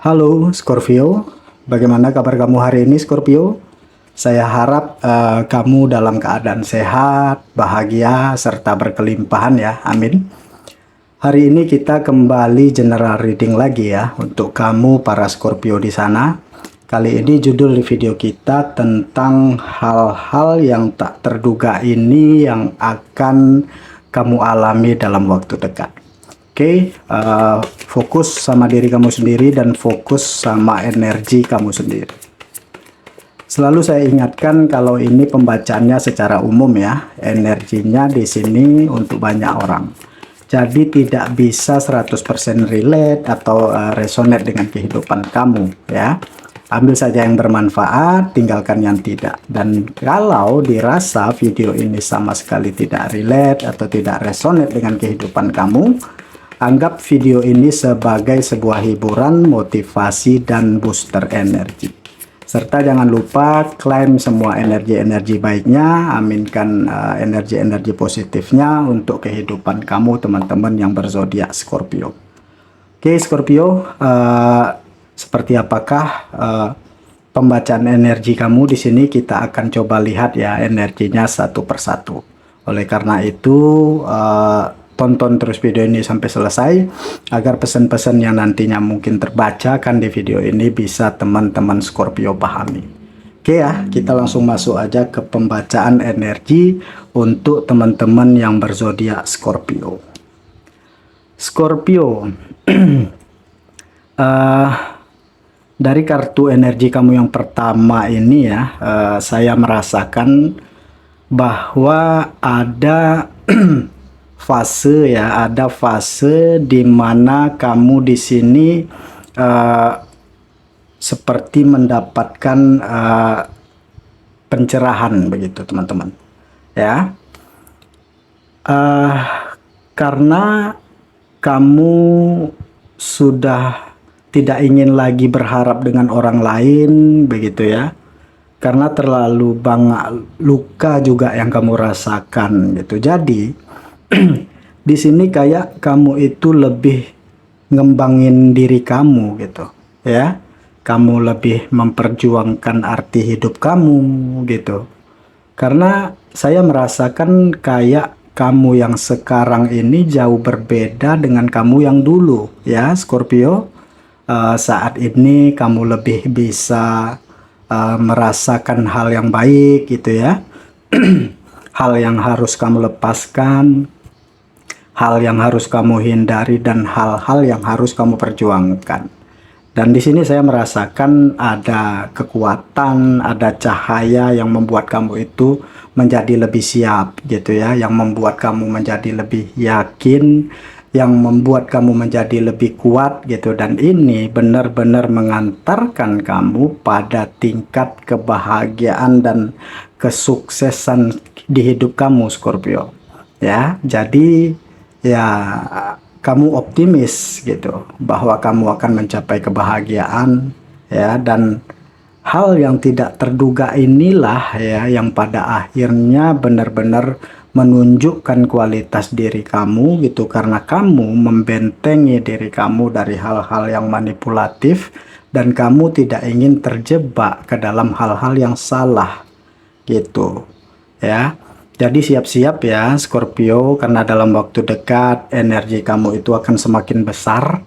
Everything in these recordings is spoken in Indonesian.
Halo Scorpio, bagaimana kabar kamu hari ini Scorpio? Saya harap kamu dalam keadaan sehat, bahagia, serta berkelimpahan ya, amin. Hari ini kita kembali general reading lagi ya, untuk kamu para Scorpio di sana. Kali ini judul di video kita tentang hal-hal yang tak terduga ini yang akan kamu alami dalam waktu dekat. Oke, fokus sama diri kamu sendiri dan fokus sama energi kamu sendiri. Selalu saya ingatkan kalau ini pembacaannya secara umum ya, energinya di sini untuk banyak orang. Jadi tidak bisa 100% relate atau resonate dengan kehidupan kamu ya. Ambil saja yang bermanfaat, tinggalkan yang tidak. Dan kalau dirasa video ini sama sekali tidak relate atau tidak resonate dengan kehidupan kamu, anggap video ini sebagai sebuah hiburan, motivasi, dan booster energi. Serta jangan lupa klaim semua energi-energi baiknya, aminkan energi-energi positifnya untuk kehidupan kamu teman-teman yang berzodiak Scorpio. Oke Scorpio, seperti apakah pembacaan energi kamu di sini? Kita akan coba lihat ya energinya satu persatu. Oleh karena itu, tonton terus video ini sampai selesai agar pesan-pesan yang nantinya mungkin terbaca kan di video ini bisa teman-teman Scorpio pahami. Oke ya, kita langsung masuk aja ke pembacaan energi untuk teman-teman yang berzodiak Scorpio. Scorpio, dari kartu energi kamu yang pertama ini ya, saya merasakan bahwa ada fase ya, ada fase di mana kamu di sini seperti mendapatkan pencerahan begitu teman-teman ya, karena kamu sudah tidak ingin lagi berharap dengan orang lain begitu ya, karena terlalu banyak luka juga yang kamu rasakan gitu. Jadi di sini kayak kamu itu lebih ngembangin diri kamu gitu ya, kamu lebih memperjuangkan arti hidup kamu gitu, karena saya merasakan kayak kamu yang sekarang ini jauh berbeda dengan kamu yang dulu ya Scorpio. Saat ini kamu lebih bisa merasakan hal yang baik gitu ya, hal yang harus kamu lepaskan, hal yang harus kamu hindari, dan hal-hal yang harus kamu perjuangkan. Dan di sini saya merasakan ada kekuatan, ada cahaya yang membuat kamu itu menjadi lebih siap gitu ya, yang membuat kamu menjadi lebih yakin, yang membuat kamu menjadi lebih kuat gitu. Dan ini benar-benar mengantarkan kamu pada tingkat kebahagiaan dan kesuksesan di hidup kamu Scorpio ya. Jadi ya, kamu optimis gitu bahwa kamu akan mencapai kebahagiaan ya, dan hal yang tidak terduga inilah ya yang pada akhirnya benar-benar menunjukkan kualitas diri kamu gitu, karena kamu membentengi diri kamu dari hal-hal yang manipulatif dan kamu tidak ingin terjebak ke dalam hal-hal yang salah gitu ya. Jadi siap-siap ya Scorpio, karena dalam waktu dekat energi kamu itu akan semakin besar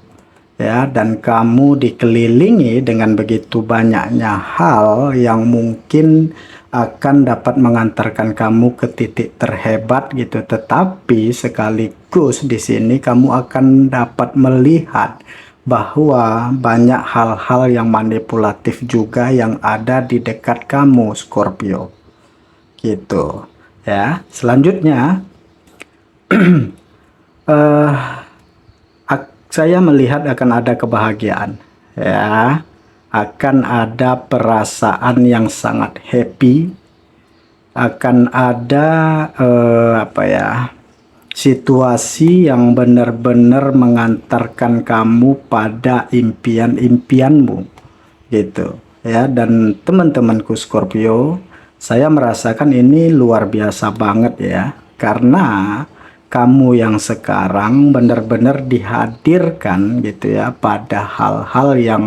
ya, dan kamu dikelilingi dengan begitu banyaknya hal yang mungkin akan dapat mengantarkan kamu ke titik terhebat gitu. Tetapi sekaligus di sini kamu akan dapat melihat bahwa banyak hal-hal yang manipulatif juga yang ada di dekat kamu Scorpio gitu ya. Selanjutnya saya melihat akan ada kebahagiaan ya, akan ada perasaan yang sangat happy, akan ada apa ya, situasi yang benar-benar mengantarkan kamu pada impian-impianmu gitu ya. Dan teman-temanku Scorpio, saya merasakan ini luar biasa banget ya, karena kamu yang sekarang benar-benar dihadirkan gitu ya pada hal-hal yang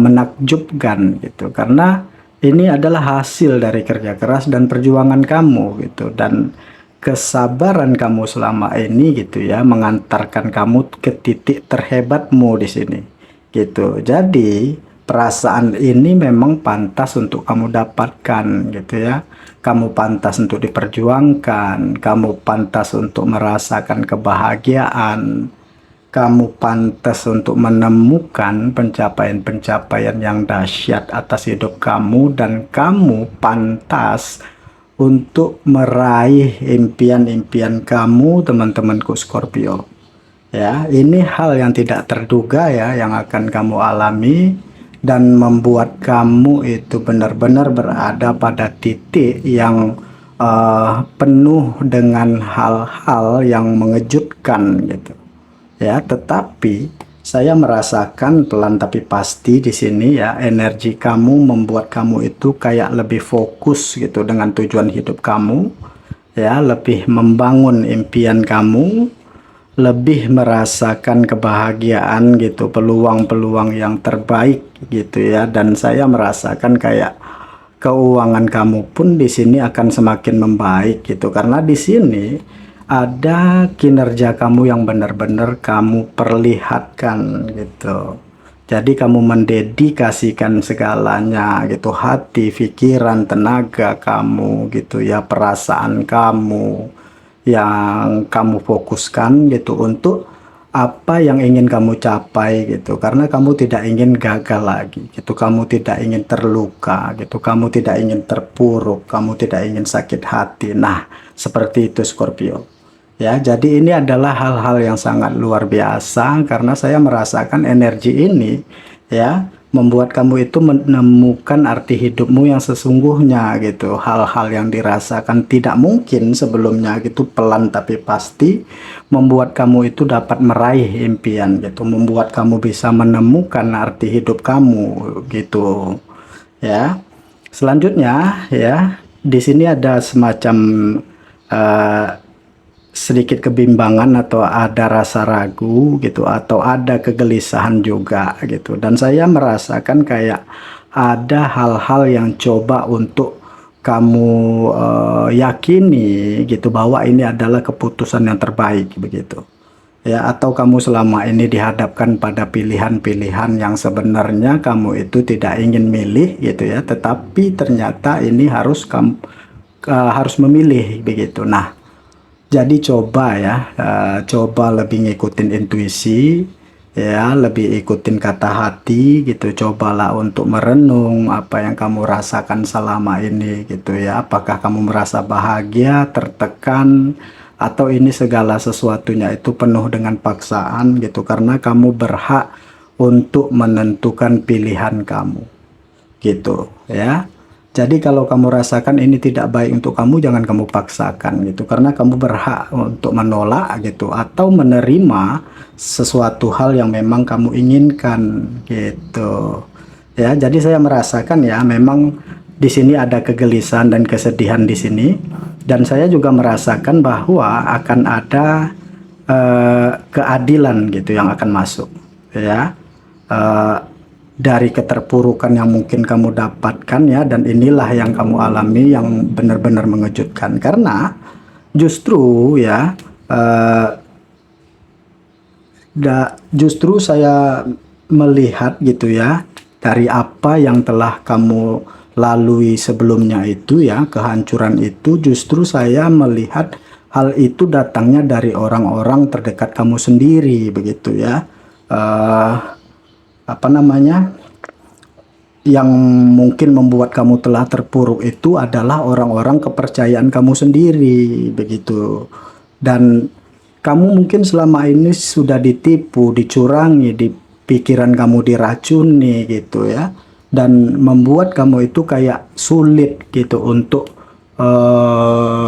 menakjubkan gitu, karena ini adalah hasil dari kerja keras dan perjuangan kamu gitu, dan kesabaran kamu selama ini gitu ya mengantarkan kamu ke titik terhebatmu di sini gitu. Jadi perasaan ini memang pantas untuk kamu dapatkan gitu ya. Kamu pantas untuk diperjuangkan, kamu pantas untuk merasakan kebahagiaan, kamu pantas untuk menemukan pencapaian-pencapaian yang dahsyat atas hidup kamu, dan kamu pantas untuk meraih impian-impian kamu, teman-temanku Scorpio. Ya, ini hal yang tidak terduga ya yang akan kamu alami, dan membuat kamu itu benar-benar berada pada titik yang penuh dengan hal-hal yang mengejutkan gitu. Ya, tetapi saya merasakan pelan tapi pasti di sini ya, energi kamu membuat kamu itu kayak lebih fokus gitu dengan tujuan hidup kamu, ya, lebih membangun impian kamu, lebih merasakan kebahagiaan gitu, peluang-peluang yang terbaik gitu ya. Dan saya merasakan kayak keuangan kamu pun di sini akan semakin membaik gitu, karena di sini ada kinerja kamu yang benar-benar kamu perlihatkan gitu. Jadi kamu mendedikasikan segalanya gitu, hati, pikiran, tenaga kamu gitu ya, perasaan kamu yang kamu fokuskan gitu untuk apa yang ingin kamu capai gitu, karena kamu tidak ingin gagal lagi gitu, kamu tidak ingin terluka gitu, kamu tidak ingin terpuruk, kamu tidak ingin sakit hati. Nah, seperti itu Scorpio. Ya, jadi ini adalah hal-hal yang sangat luar biasa, karena saya merasakan energi ini ya membuat kamu itu menemukan arti hidupmu yang sesungguhnya gitu. Hal-hal yang dirasakan tidak mungkin sebelumnya gitu, pelan tapi pasti membuat kamu itu dapat meraih impian gitu, membuat kamu bisa menemukan arti hidup kamu gitu. Ya. Selanjutnya ya, di sini ada semacam eh, sedikit kebimbangan atau ada rasa ragu gitu, atau ada kegelisahan juga gitu, dan saya merasakan kayak ada hal-hal yang coba untuk kamu yakini gitu bahwa ini adalah keputusan yang terbaik begitu ya, atau kamu selama ini dihadapkan pada pilihan-pilihan yang sebenarnya kamu itu tidak ingin milih gitu ya, tetapi ternyata ini harus kamu harus memilih begitu. Nah, jadi coba ya, coba lebih ngikutin intuisi, ya, lebih ikutin kata hati gitu. Cobalah untuk merenung apa yang kamu rasakan selama ini gitu ya. Apakah kamu merasa bahagia, tertekan, atau ini segala sesuatunya itu penuh dengan paksaan gitu. Karena kamu berhak untuk menentukan pilihan kamu gitu ya. Jadi kalau kamu rasakan ini tidak baik untuk kamu, jangan kamu paksakan gitu, karena kamu berhak untuk menolak gitu, atau menerima sesuatu hal yang memang kamu inginkan gitu. Ya, jadi saya merasakan ya memang di sini ada kegelisahan dan kesedihan di sini, dan saya juga merasakan bahwa akan ada keadilan gitu yang akan masuk ya. Dari keterpurukan yang mungkin kamu dapatkan ya, dan inilah yang kamu alami yang benar-benar mengejutkan, karena justru ya justru saya melihat gitu ya, dari apa yang telah kamu lalui sebelumnya itu ya, kehancuran itu, justru saya melihat hal itu datangnya dari orang-orang terdekat kamu sendiri begitu ya. Apa namanya, yang mungkin membuat kamu telah terpuruk itu adalah orang-orang kepercayaan kamu sendiri begitu, dan kamu mungkin selama ini sudah ditipu, dicurangi, di pikiran kamu diracuni gitu ya, dan membuat kamu itu kayak sulit gitu untuk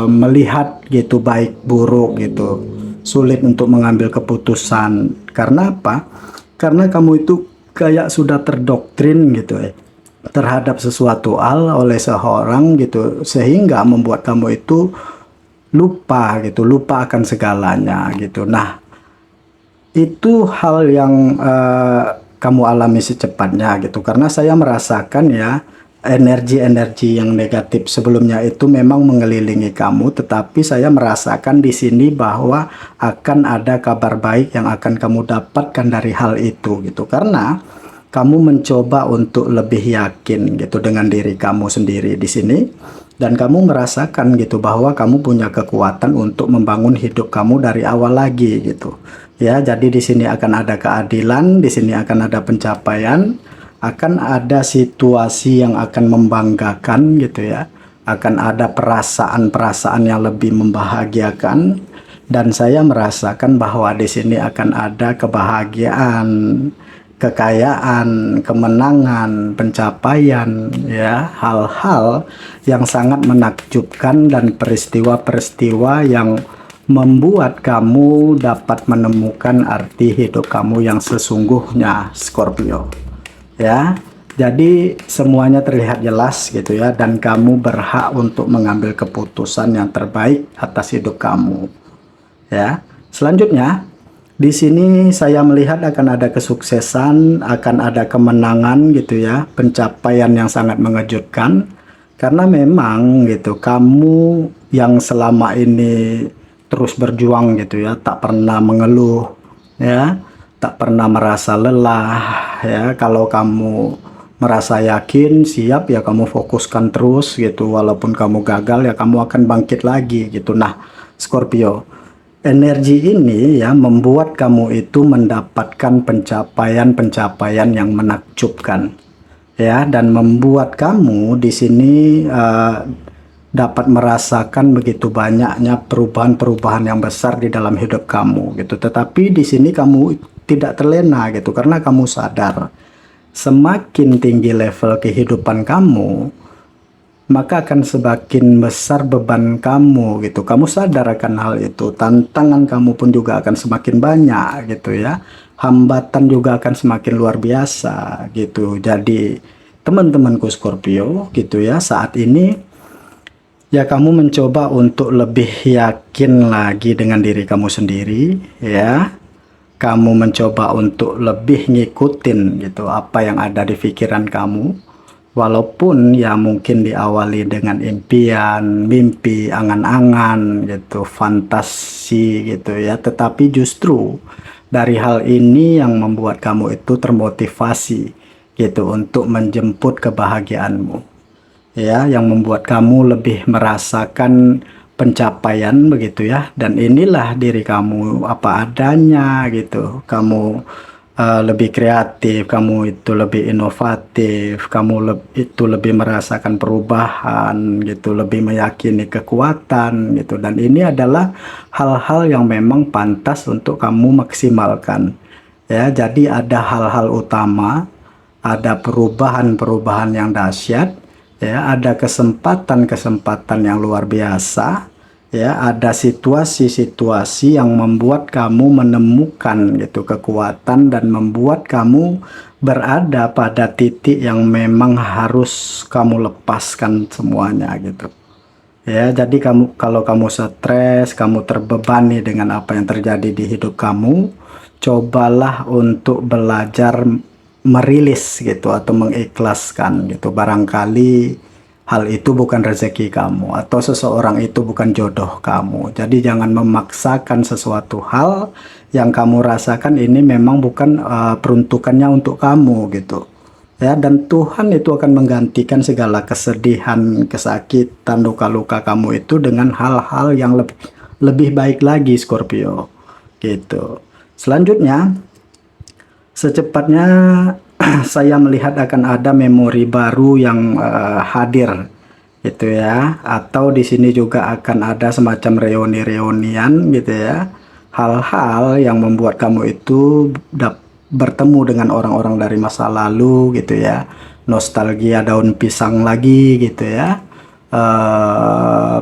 melihat gitu baik buruk gitu, sulit untuk mengambil keputusan. Karena apa? Karena kamu itu kayak sudah terdoktrin gitu ya terhadap sesuatu hal oleh seorang gitu, sehingga membuat kamu itu lupa gitu, lupa akan segalanya gitu. Nah, itu hal yang kamu alami secepatnya gitu, karena saya merasakan ya energi-energi yang negatif sebelumnya itu memang mengelilingi kamu, tetapi saya merasakan di sini bahwa akan ada kabar baik yang akan kamu dapatkan dari hal itu gitu, karena kamu mencoba untuk lebih yakin gitu dengan diri kamu sendiri di sini, dan kamu merasakan gitu bahwa kamu punya kekuatan untuk membangun hidup kamu dari awal lagi gitu. Ya, jadi di sini akan ada keadilan, di sini akan ada pencapaian, akan ada situasi yang akan membanggakan gitu ya. Akan ada perasaan-perasaan yang lebih membahagiakan, dan saya merasakan bahwa di sini akan ada kebahagiaan, kekayaan, kemenangan, pencapaian, ya, hal-hal yang sangat menakjubkan dan peristiwa-peristiwa yang membuat kamu dapat menemukan arti hidup kamu yang sesungguhnya, Scorpio. Ya, jadi semuanya terlihat jelas gitu ya, dan kamu berhak untuk mengambil keputusan yang terbaik atas hidup kamu. Ya, selanjutnya di sini saya melihat akan ada kesuksesan, akan ada kemenangan gitu ya, pencapaian yang sangat mengejutkan, karena memang gitu kamu yang selama ini terus berjuang gitu ya, tak pernah mengeluh ya, tak pernah merasa lelah ya. Kalau kamu merasa yakin, siap ya, kamu fokuskan terus gitu, walaupun kamu gagal ya kamu akan bangkit lagi gitu. Nah, Scorpio, energi ini ya membuat kamu itu mendapatkan pencapaian-pencapaian yang menakjubkan ya, dan membuat kamu di sini dapat merasakan begitu banyaknya perubahan-perubahan yang besar di dalam hidup kamu gitu. Tetapi di sini kamu tidak terlena gitu, karena kamu sadar semakin tinggi level kehidupan kamu, maka akan semakin besar beban kamu gitu. Kamu sadar akan hal itu. Tantangan kamu pun juga akan semakin banyak gitu ya. Hambatan juga akan semakin luar biasa gitu. Jadi teman-temanku Scorpio gitu ya, saat ini ya kamu mencoba untuk lebih yakin lagi dengan diri kamu sendiri ya. Kamu mencoba untuk lebih ngikutin gitu apa yang ada di pikiran kamu. Walaupun ya mungkin diawali dengan impian, mimpi, angan-angan gitu, fantasi gitu ya. Tetapi justru dari hal ini yang membuat kamu itu termotivasi gitu untuk menjemput kebahagiaanmu. Ya, yang membuat kamu lebih merasakan pencapaian begitu ya. Dan inilah diri kamu apa adanya gitu. Kamu lebih kreatif, kamu itu lebih inovatif, kamu itu lebih merasakan perubahan gitu, lebih meyakini kekuatan gitu. Dan ini adalah hal-hal yang memang pantas untuk kamu maksimalkan ya. Jadi ada hal-hal utama, ada perubahan-perubahan yang dahsyat ya, ada kesempatan-kesempatan yang luar biasa ya, ada situasi-situasi yang membuat kamu menemukan gitu kekuatan dan membuat kamu berada pada titik yang memang harus kamu lepaskan semuanya gitu ya. Jadi kalau kamu stres, kamu terbebani dengan apa yang terjadi di hidup kamu, cobalah untuk belajar merilis gitu atau mengikhlaskan gitu. Barangkali hal itu bukan rezeki kamu, atau seseorang itu bukan jodoh kamu. Jadi jangan memaksakan sesuatu hal yang kamu rasakan ini memang bukan peruntukannya untuk kamu gitu. Ya, dan Tuhan itu akan menggantikan segala kesedihan, kesakitan, luka-luka kamu itu dengan hal-hal yang lebih baik lagi, Scorpio. Gitu. Selanjutnya, secepatnya saya melihat akan ada memori baru yang hadir gitu ya, atau di sini juga akan ada semacam reuni-reunian gitu ya, hal-hal yang membuat kamu itu bertemu dengan orang-orang dari masa lalu gitu ya, nostalgia daun pisang lagi gitu ya,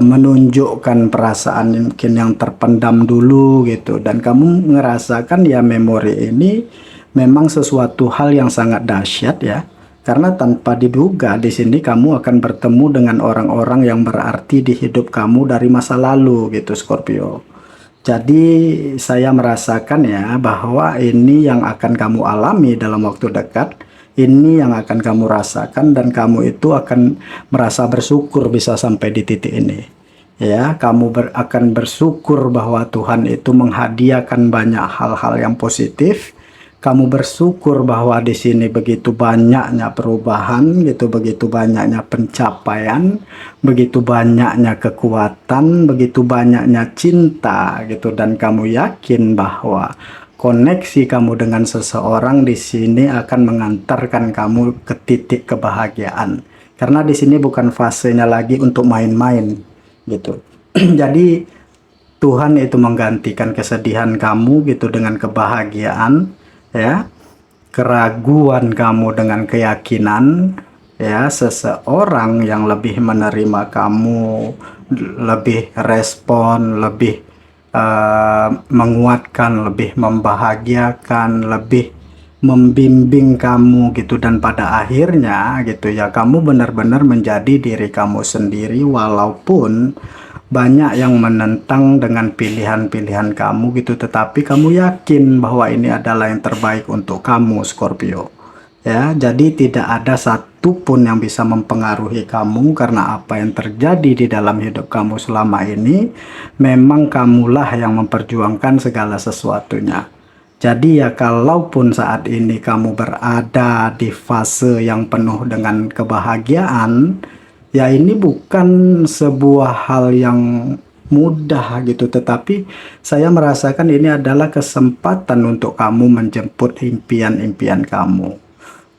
menunjukkan perasaan mungkin yang terpendam dulu gitu, dan kamu merasakan ya memori ini memang sesuatu hal yang sangat dahsyat ya, Karena tanpa diduga di sini kamu akan bertemu dengan orang-orang yang berarti di hidup kamu dari masa lalu gitu Scorpio. Jadi saya merasakan ya bahwa ini yang akan kamu alami dalam waktu dekat, ini yang akan kamu rasakan dan kamu itu akan merasa bersyukur bisa sampai di titik ini. Ya, kamu akan bersyukur bahwa Tuhan itu menghadiahkan banyak hal-hal yang positif. Kamu bersyukur bahwa di sini begitu banyaknya perubahan gitu, begitu banyaknya pencapaian, begitu banyaknya kekuatan, begitu banyaknya cinta gitu, dan kamu yakin bahwa koneksi kamu dengan seseorang di sini akan mengantarkan kamu ke titik kebahagiaan. Karena di sini bukan fasenya lagi untuk main-main gitu. Jadi Tuhan itu menggantikan kesedihan kamu gitu dengan kebahagiaan, ya, keraguan kamu dengan keyakinan, ya, seseorang yang lebih menerima kamu, lebih respon, lebih menguatkan, lebih membahagiakan, lebih membimbing kamu gitu, dan pada akhirnya gitu ya kamu benar-benar menjadi diri kamu sendiri walaupun banyak yang menentang dengan pilihan-pilihan kamu gitu, tetapi kamu yakin bahwa ini adalah yang terbaik untuk kamu Scorpio. Ya, jadi tidak ada satupun yang bisa mempengaruhi kamu karena apa yang terjadi di dalam hidup kamu selama ini memang kamulah yang memperjuangkan segala sesuatunya. Jadi ya kalaupun saat ini kamu berada di fase yang penuh dengan kebahagiaan, ya ini bukan sebuah hal yang mudah gitu, tetapi saya merasakan ini adalah kesempatan untuk kamu menjemput impian-impian kamu.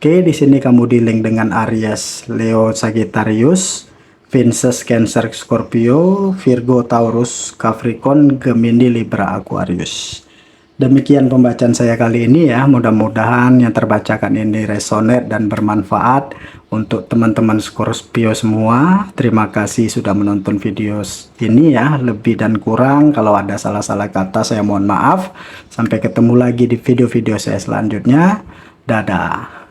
Oke, di sini kamu di-link dengan Aries, Leo, Sagittarius, Pisces, Cancer, Scorpio, Virgo, Taurus, Capricorn, Gemini, Libra, Aquarius. Demikian pembacaan saya kali ini ya, mudah-mudahan yang terbacakan ini resonate dan bermanfaat untuk teman-teman Scorpio semua. Terima kasih sudah menonton video ini ya, lebih dan kurang kalau ada salah-salah kata saya mohon maaf. Sampai ketemu lagi di video-video saya selanjutnya. Dadah.